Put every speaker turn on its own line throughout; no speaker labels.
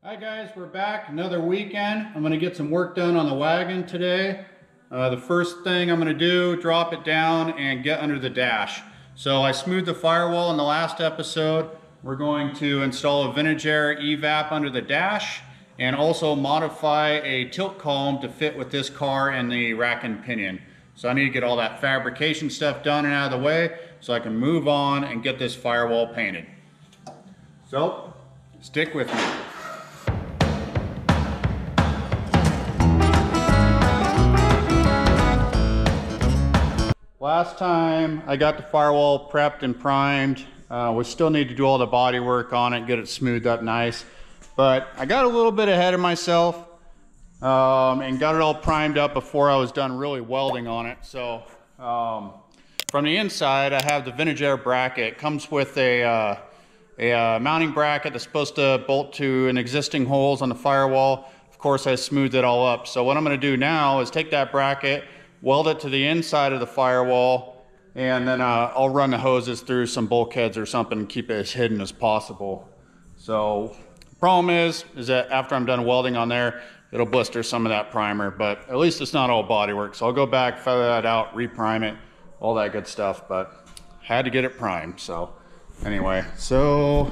Hi guys, we're back. Another weekend. I'm going to get some work done on the wagon today. The first thing I'm going to do, drop it down and get under the dash. So I smoothed the firewall in the last episode. We're going to install a vintage air Evap under the dash and also modify a tilt column to fit with this car and the rack and pinion. So I need to get all that fabrication stuff done and out of the way so I can move on and get this firewall painted. So stick with me. Last time I got the firewall prepped and primed. We still need to do all the body work on it, get it smoothed up nice. But I got a little bit ahead of myself and got it all primed up before I was done really welding on it. So from the inside, I have the vintage air bracket. It comes with a mounting bracket that's supposed to bolt to an existing holes on the firewall. Of course, I smoothed it all up. So what I'm going to do now is take that bracket, weld it to the inside of the firewall, and then I'll run the hoses through some bulkheads or something and keep it as hidden as possible. So the problem is that after I'm done welding on there, it'll blister some of that primer, but at least it's not all bodywork. So I'll go back, feather that out, reprime it, all that good stuff, but had to get it primed. So anyway, so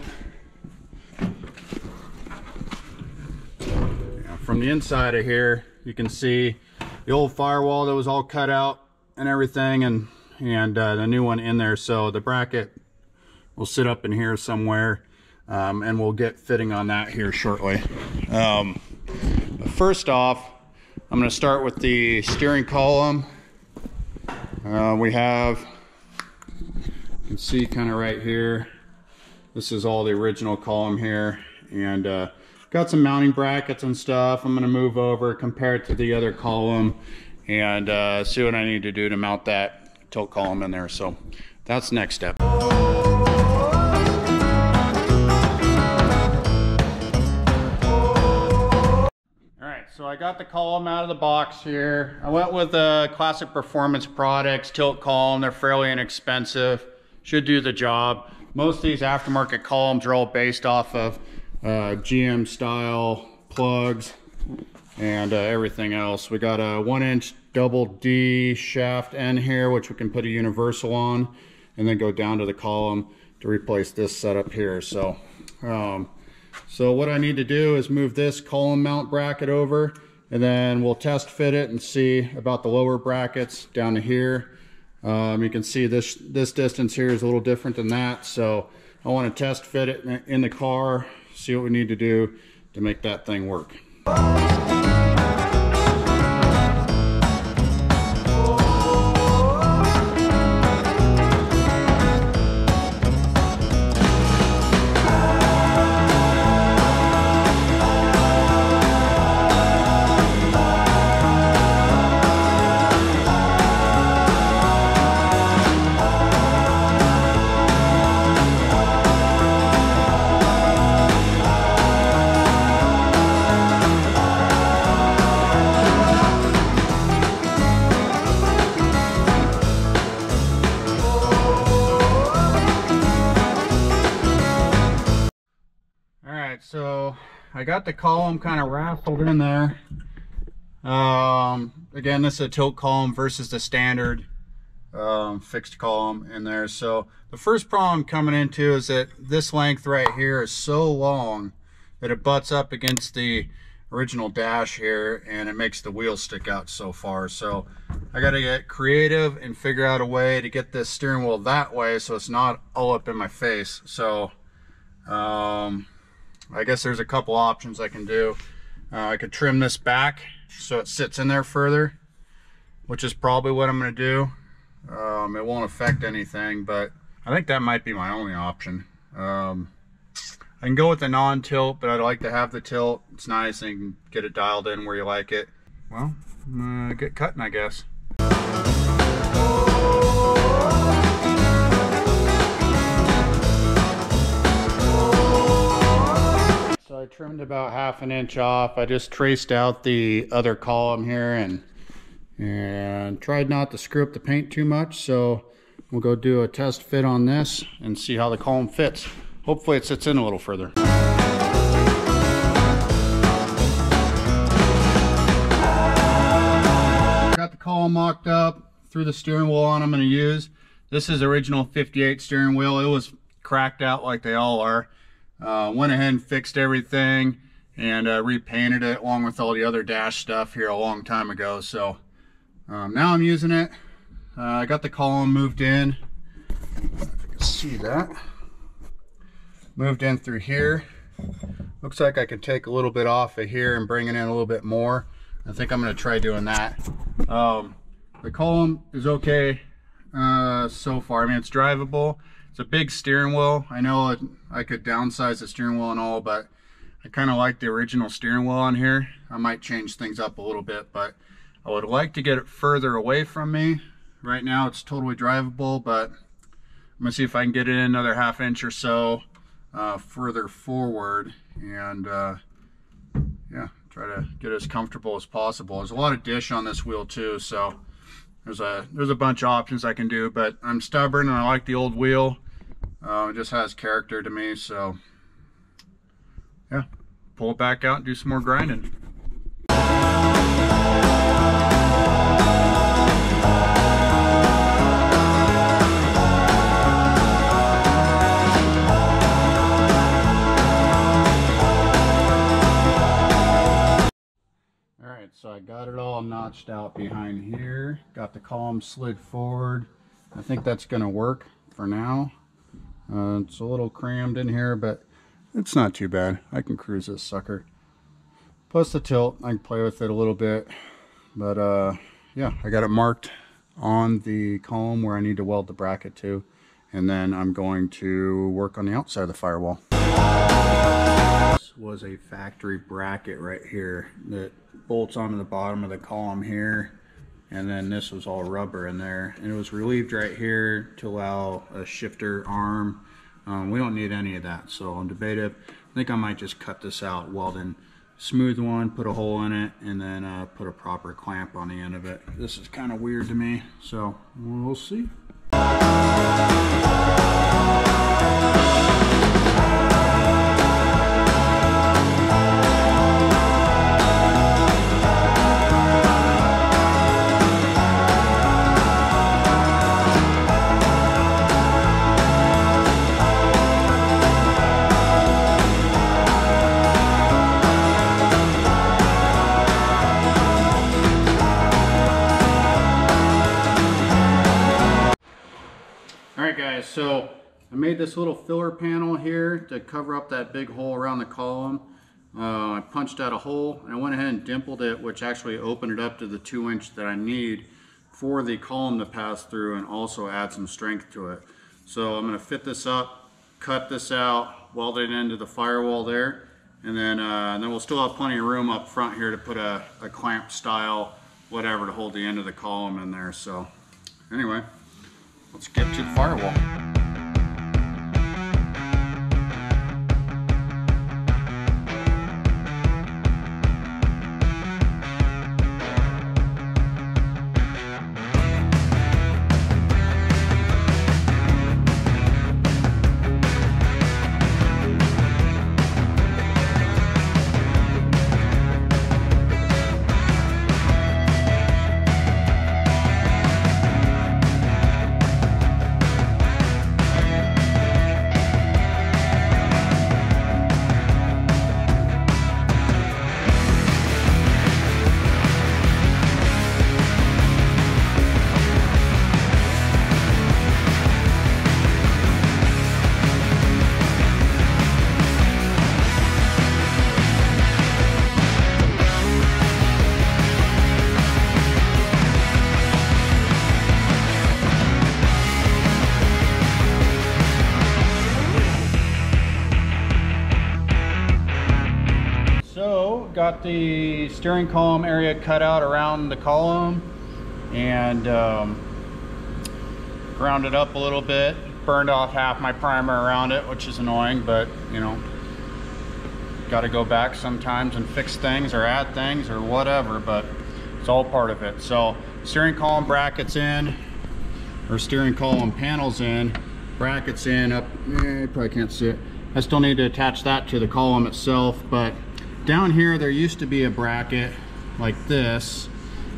yeah, from the inside of here, you can see the old firewall that was all cut out and everything, and the new one in there. So the bracket will sit up in here somewhere, and we'll get fitting on that here shortly. But first off, I'm going to start with the steering column. We have, you can see kind of right here, this is all the original column here, and got some mounting brackets and stuff. I'm going to move over, compare it to the other column, and see what I need to do to mount that tilt column in there. So that's the next step. All right, so I got the column out of the box here. I went with Classic Performance Products tilt column. They're fairly inexpensive, should do the job. Most of these aftermarket columns are all based off of GM style plugs and everything else. We got a 1-inch double D shaft end here, which we can put a universal on and then go down to the column to replace this setup here. So so what I need to do is move this column mount bracket over, and then we'll test fit it and see about the lower brackets down to here. You can see this distance here is a little different than that, so I want to test fit it in the car, see what we need to do to make that thing work. So I got the column kind of raffled in there. Again, this is a tilt column versus the standard fixed column in there. So the first problem coming into is that this length right here is so long that it butts up against the original dash here, and it makes the wheels stick out so far. So I got to get creative and figure out a way to get this steering wheel that way so it's not all up in my face. So I guess there's a couple options I can do. I could trim this back so it sits in there further, which is probably what I'm going to do. It won't affect anything, but I think that might be my only option. I can go with the non-tilt, but I'd like to have the tilt. It's nice and you can get it dialed in where you like it. Well, get cutting, I guess. So I trimmed about 1/2 inch off. I just traced out the other column here and tried not to screw up the paint too much. So we'll go do a test fit on this and see how the column fits. Hopefully it sits in a little further. column mocked up, threw the steering wheel on I'm going to use. This is original 58 steering wheel. It was cracked out like they all are. Went ahead and fixed everything and repainted it along with all the other dash stuff here a long time ago. So now I'm using it. I got the column moved in. If you can see that. Moved in through here. Looks like I could take a little bit off of here and bring it in a little bit more. I think I'm going to try doing that. The column is okay so far. I mean, it's drivable. It's a big steering wheel. I know I could downsize the steering wheel and all, but I kind of like the original steering wheel on here. I might change things up a little bit, but I would like to get it further away from me. Right now it's totally drivable, but I'm gonna see if I can get it in another ½ inch or so further forward, and yeah, try to get as comfortable as possible. There's a lot of dish on this wheel too, so there's a bunch of options I can do, but I'm stubborn and I like the old wheel. It just has character to me, so yeah, pull it back out and do some more grinding. So I got it all notched out behind here, got the column slid forward. I think that's going to work for now. It's a little crammed in here, but it's not too bad. I can cruise this sucker. Plus the tilt, I can play with it a little bit. But yeah, I got it marked on the column where I need to weld the bracket to. And then I'm going to work on the outside of the firewall. This was a factory bracket right here that bolts onto the bottom of the column here, and then this was all rubber in there, and it was relieved right here to allow a shifter arm. We don't need any of that, so I'm debative. I think I might just cut this out, weld in smooth one, put a hole in it, and then put a proper clamp on the end of it. This is kind of weird to me, so we'll see. So I made this little filler panel here to cover up that big hole around the column. I punched out a hole and I went ahead and dimpled it, which actually opened it up to the 2-inch that I need for the column to pass through and also add some strength to it. So I'm going to fit this up, cut this out, weld it into the firewall there, and then we'll still have plenty of room up front here to put a clamp style whatever to hold the end of the column in there. So anyway, let's get to the firewall. Got the steering column area cut out around the column and ground it up a little bit, burned off half my primer around it, which is annoying, but you know, got to go back sometimes and fix things or add things or whatever, but it's all part of it. So steering column brackets in, or steering column panels in, brackets in, up, you probably can't see it. I still need to attach that to the column itself, but down here there used to be a bracket like this,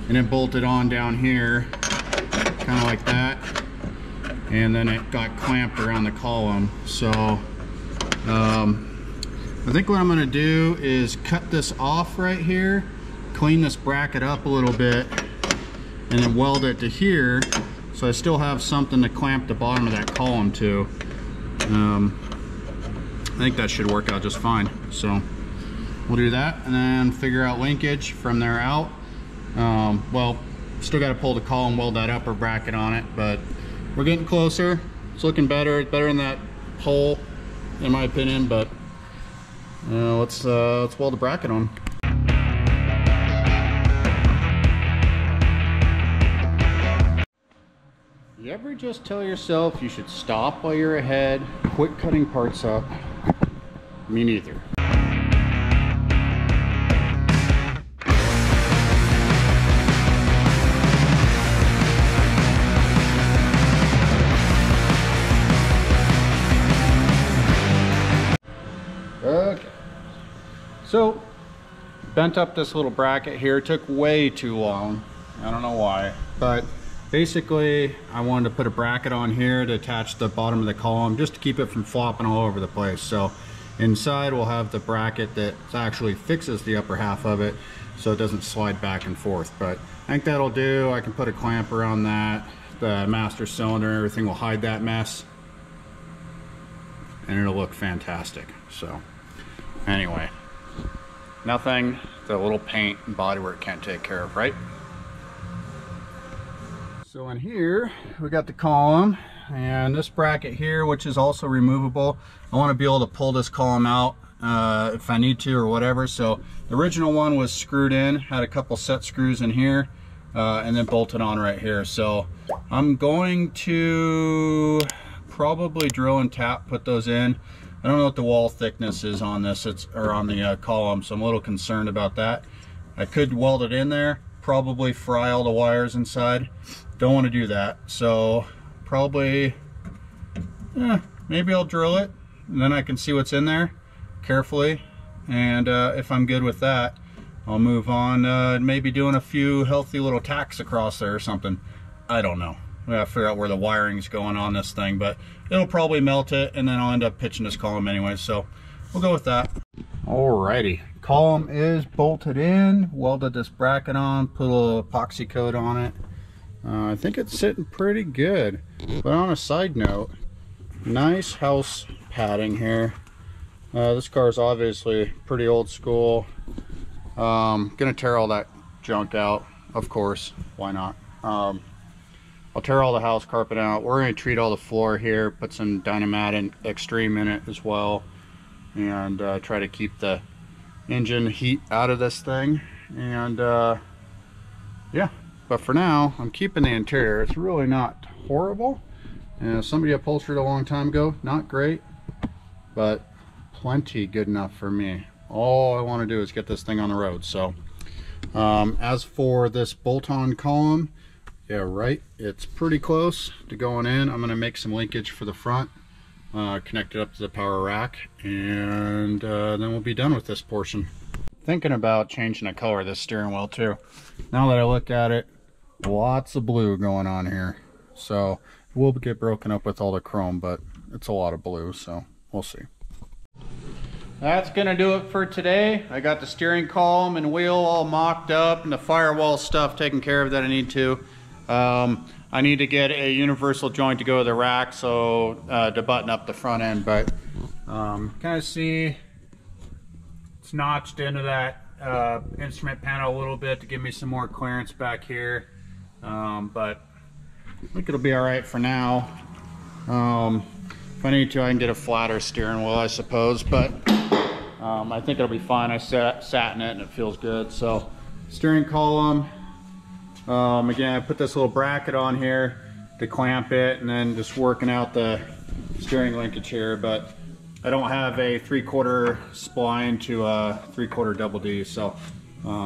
and then bolted on down here, kind of like that, and then it got clamped around the column. So I think what I'm going to do is cut this off right here, clean this bracket up a little bit, and then weld it to here, so I still have something to clamp the bottom of that column to. I think that should work out just fine. So we'll do that and then figure out linkage from there out. Well, still got to pull the column, weld that upper bracket on it, but we're getting closer. It's looking better. It's better than that hole, in my opinion, but let's weld the bracket on. You ever just tell yourself you should stop while you're ahead, quit cutting parts up? Me neither. Okay, so bent up this little bracket here. It took way too long. I don't know why, but basically I wanted to put a bracket on here to attach the bottom of the column just to keep it from flopping all over the place. So inside we'll have the bracket that actually fixes the upper half of it so it doesn't slide back and forth. But I think that'll do. I can put a clamp around that, the master cylinder, everything will hide that mess, and it'll look fantastic. So anyway, nothing that a little paint and bodywork can't take care of, right? So in here we got the column and this bracket here, which is also removable. I want to be able to pull this column out if I need to or whatever. So the original one was screwed in, had a couple set screws in here, and then bolted on right here. So I'm going to probably drill and tap, put those in. I don't know what the wall thickness is on this, or on the column, so I'm a little concerned about that. I could weld it in there, probably fry all the wires inside. Don't want to do that, so probably maybe I'll drill it and then I can see what's in there carefully, and if I'm good with that, I'll move on, maybe doing a few healthy little tacks across there or something. I don't know. I gotta figure out where the wiring's going on this thing, but it'll probably melt it and then I'll end up pitching this column anyway, so we'll go with that. Alrighty, column is bolted in, welded this bracket on, put a little epoxy coat on it. I think it's sitting pretty good. But on a side note, nice house padding here. This car is obviously pretty old school. Gonna tear all that junk out, of course, why not? I'll tear all the house carpet out. We're gonna treat all the floor here, put some Nomad and Extreme in it as well, and try to keep the engine heat out of this thing. And yeah, but for now I'm keeping the interior. It's really not horrible. Somebody upholstered a long time ago, not great, but plenty good enough for me. All I want to do is get this thing on the road. So as for this bolt-on column, yeah, right, it's pretty close to going in. I'm going to make some linkage for the front, connect it up to the power rack, and then we'll be done with this portion. Thinking about changing the color of this steering wheel too. Now that I look at it, lots of blue going on here. So it will get broken up with all the chrome, but it's a lot of blue, so we'll see. That's gonna do it for today. I got the steering column and wheel all mocked up and the firewall stuff taken care of that I need to. I need to get a universal joint to go to the rack, so to button up the front end, but kind of see it's notched into that instrument panel a little bit to give me some more clearance back here, but I think it'll be all right for now. If I need to, I can get a flatter steering wheel, I suppose, but I think it'll be fine. I sat in it and it feels good. So steering column, again, I put this little bracket on here to clamp it, and then just working out the steering linkage here, but I don't have a 3/4 spline to a 3/4 double D, so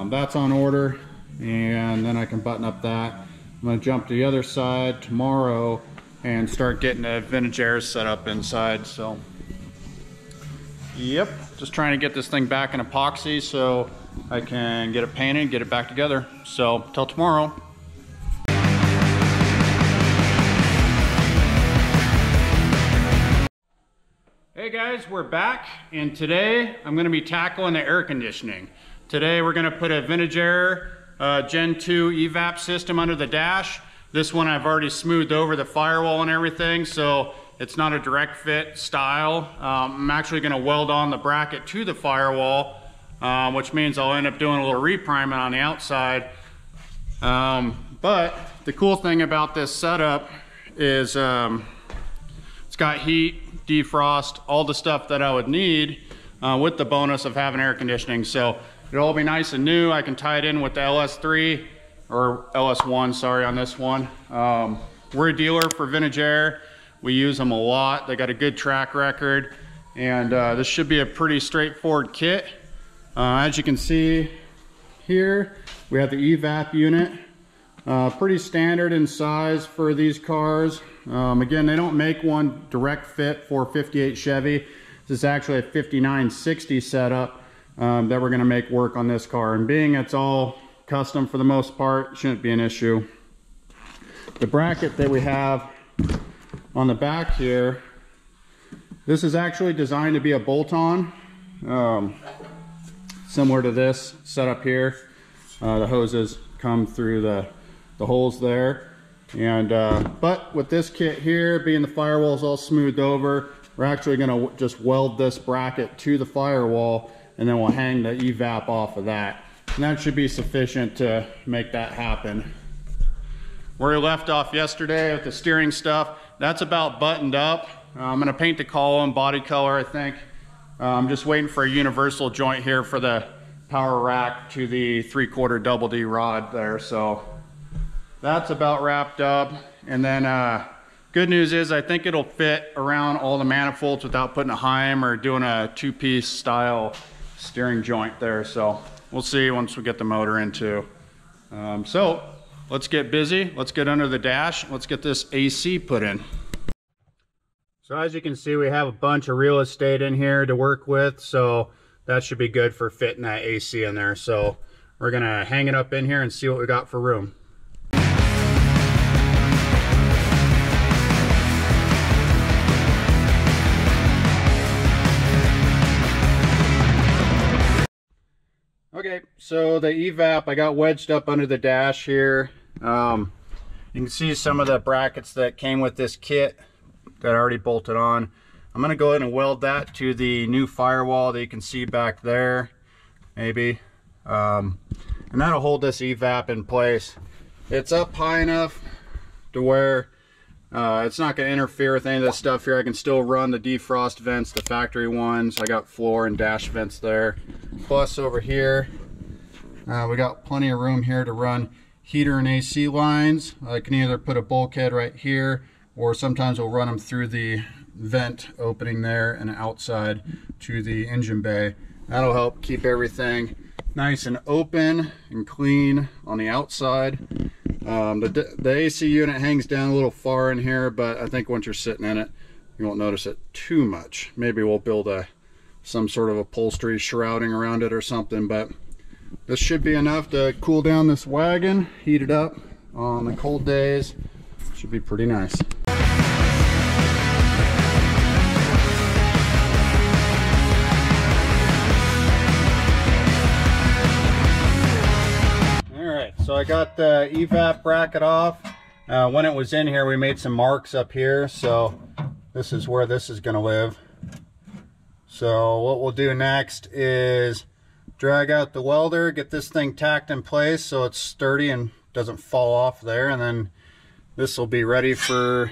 that's on order, and then I can button up that. I'm going to jump to the other side tomorrow and start getting the vintage airs set up inside. So yep. just trying to get this thing back in epoxy so I can get it painted and get it back together. So till tomorrow. Hey guys, we're back, and today I'm going to be tackling the air conditioning. Today we're going to put a Vintage Air Gen 2 Evap system under the dash. This one I've already smoothed over the firewall and everything, so it's not a direct fit style. I'm actually going to weld on the bracket to the firewall, which means I'll end up doing a little repriming on the outside. But the cool thing about this setup is it's got heat, defrost, all the stuff that I would need with the bonus of having air conditioning. So it'll all be nice and new. I can tie it in with the LS3 or LS1, sorry, on this one. We're a dealer for Vintage Air. We use them a lot. They got a good track record, and this should be a pretty straightforward kit. As you can see here, we have the Evap unit. Pretty standard in size for these cars. Again, they don't make one direct fit for 58 Chevy. This is actually a 5960 setup that we're going to make work on this car. And being it's all custom for the most part, shouldn't be an issue. The bracket that we have on the back here, this is actually designed to be a bolt-on, similar to this setup here. The hoses come through the holes there. And but with this kit here, being the firewall's all smoothed over, we're actually going to just weld this bracket to the firewall, and then we'll hang the Evap off of that, and that should be sufficient to make that happen. Where we left off yesterday with the steering stuff, that's about buttoned up. I'm going to paint the column body color, I think. I'm just waiting for a universal joint here for the power rack to the 3/4 double D rod there. So that's about wrapped up. And then good news is I think it'll fit around all the manifolds without putting a Heim or doing a two-piece style steering joint there. So we'll see once we get the motor in too. So let's get busy. Let's get under the dash. Let's get this AC put in. So as you can see, we have a bunch of real estate in here to work with. So that should be good for fitting that AC in there. So we're gonna hang it up in here and see what we got for room. Okay, so the Evap I got wedged up under the dash here. You can see some of the brackets that came with this kit that I already bolted on. I'm going to go ahead and weld that to the new firewall that you can see back there, maybe. And that'll hold this Evap in place. It's up high enough to where it's not going to interfere with any of this stuff here. I can still run the defrost vents, the factory ones. I got floor and dash vents there. Plus over here, we got plenty of room here to run heater and AC lines. I can either put a bulkhead right here, or sometimes we'll run them through the vent opening there and outside to the engine bay. That'll help keep everything nice and open and clean on the outside. The AC unit hangs down a little far in here, but I think once you're sitting in it, you won't notice it too much. Maybe we'll build some sort of upholstery shrouding around it or something, but this should be enough to cool down this wagon, heat it up on the cold days. Should be pretty nice. So I got the Evap bracket off. When it was in here, we made some marks up here, so this is where this is going to live. So what we'll do next is drag out the welder, get this thing tacked in place so it's sturdy and doesn't fall off there, and then this will be ready for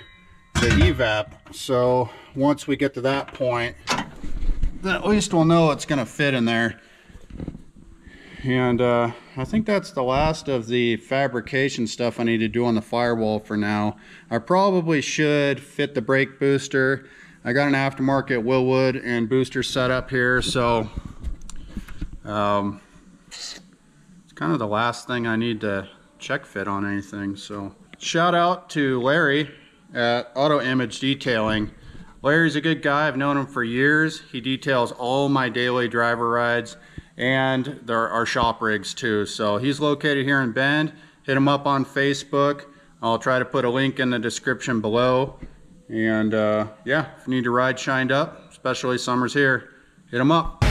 the Evap. So once we get to that point, then at least we'll know it's going to fit in there. And I think that's the last of the fabrication stuff I need to do on the firewall for now. I probably should fit the brake booster. I got an aftermarket Wilwood and booster set up here, so it's kind of the last thing I need to check fit on anything. So shout out to Larry at Auto Image Detailing. Larry's a good guy. I've known him for years. He details all my daily driver rides and there are shop rigs too. So he's located here in Bend. Hit him up on Facebook. I'll try to put a link in the description below. And yeah, if you need your ride shined up, especially summer's here, hit him up.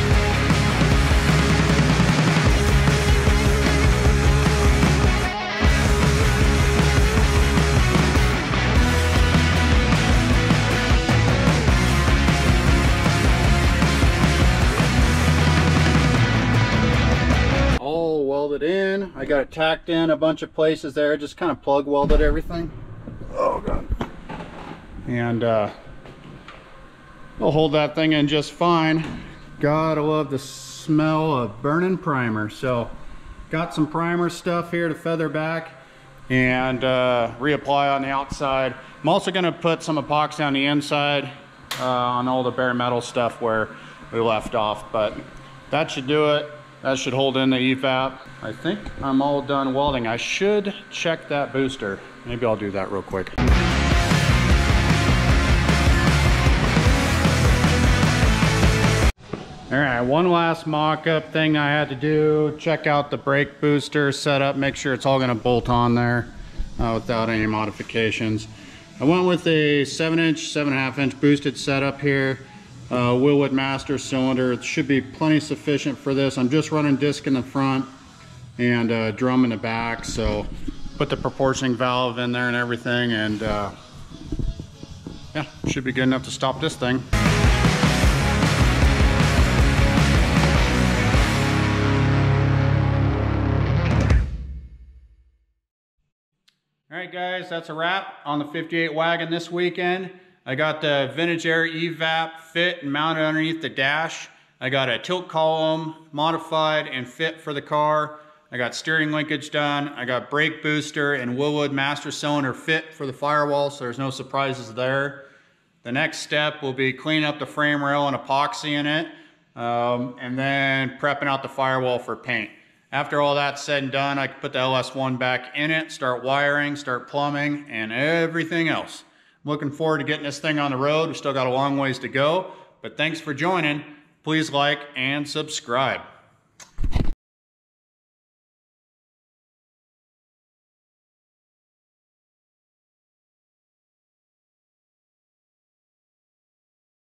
In. I got it tacked in a bunch of places there, just kind of plug welded everything. Oh god. And we'll hold that thing in just fine. Gotta love the smell of burning primer. So got some primer stuff here to feather back and reapply on the outside. I'm also going to put some epoxy on the inside on all the bare metal stuff where we left off, but that should do it. That should hold in the Evap. I think I'm all done welding. I should check that booster. Maybe I'll do that real quick. All right, one last mock-up thing I had to do. Check out the brake booster setup. Make sure it's all gonna bolt on there without any modifications. I went with a 7-inch, 7.5-inch boosted setup here. Wilwood master cylinder. It should be plenty sufficient for this. I'm just running disc in the front and drum in the back, so put the proportioning valve in there and everything, and yeah, should be good enough to stop this thing. All right guys, that's a wrap on the 58 wagon this weekend. I got the Vintage Air Evap fit and mounted underneath the dash. I got a tilt column modified and fit for the car. I got steering linkage done. I got brake booster and Wilwood master cylinder fit for the Firewall, so there's no surprises there. The next step will be cleaning up the frame rail and epoxy in it, and then prepping out the Firewall for paint. After all that's said and done, I can put the LS1 back in it, start wiring, start plumbing, and everything else. Looking forward to getting this thing on the road. We still got a long ways to go, but thanks for joining. Please like and subscribe.